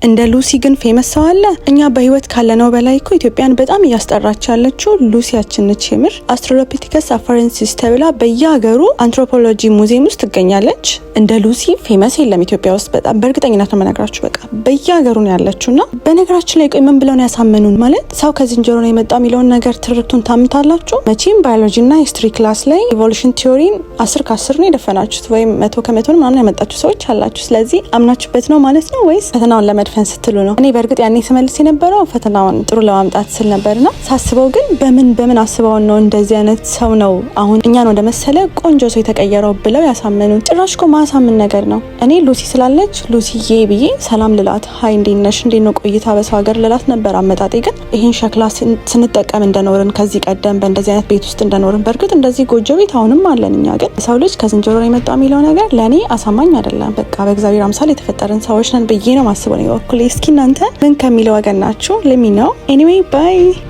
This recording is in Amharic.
እንደ ሉሲ ግን ፌመስ ሰው አለ? እኛ በህይወት ካለነው በላይ እኮ ኢትዮጵያን በጣም እያስጠራች ያለችው ሉሲያችን ነች። የምር አስትራሎፒቲከስ አፋረንሲስ ተብላ በየሀገሩ አንትሮፖሎጂ ሙዚየም ውስጥ ትገኛለች። እንደ ሉሲ ፌመስ የለም ኢትዮጵያ ውስጥ። በጣም በእርግጠኝነት ነው መነግራችሁ። በቃ በየሀገሩ ነው ያለችውና በነገራችን ላይ ቆይ ምን ብለው ነው ያሳመኑን? ማለት ሰው ከዝንጀሮ ነው የመጣ የሚለውን ነገር ትርክቱን ታምታላችሁ። መቼም ባዮሎጂና ሂስትሪ ክላስ ላይ ኢቮሉሽን ቲዮሪን 10 ከ10 ነው የደፈናችሁት ወይም 100 ከ100 ምናምን ያመጣችሁ ሰዎች አላችሁ። ስለዚህ አምናችሁበት ነው ማለት ነው ወይስ ፈተናውን ለመድፈን ስትሉ ነው? እኔ በእርግጥ ያኔ ስመልስ የነበረው ፈተናውን ጥሩ ለማምጣት ስል ነበርና ሳስበው ግን በምን አስበው ነው እንደዚህ አይነት ሰው ነው አሁን እኛን ወደ መሰለ ቆንጆ ሰው የተቀየረው ብለው ያሳመኑን? ጭራሽ እኮ ማሳመን ነገር ነው። እኔ ሉሲ ስላለች ሉሲዬ ብዬ ሰላም ልላት፣ ሀይ እንዴት ነሽ እንዴት ነው ቆይታ በሰው ሀገር ልላት ነበር አመጣጤ። ግን ይሄን ሸክላ ስንጠቀም እንደኖርን ከዚህ ቀደም በእንደዚህ አይነት ቤት ውስጥ እንደኖርን፣ በእርግጥ እንደዚህ ጎጆ ቤት አሁንም አለን እኛ። ግን ሰው ልጅ ከዝንጀሮ ነው የመጣ የሚለው ነገር ለእኔ አሳማኝ አይደለም። በቃ በእግዚአብሔር አምሳል የተፈጠረን ሰዎች ነን ብዬ ነው ማስበው ነው። እስኪ እናንተ ምን ከሚለው ወገን ናችሁ? let me know anyway bye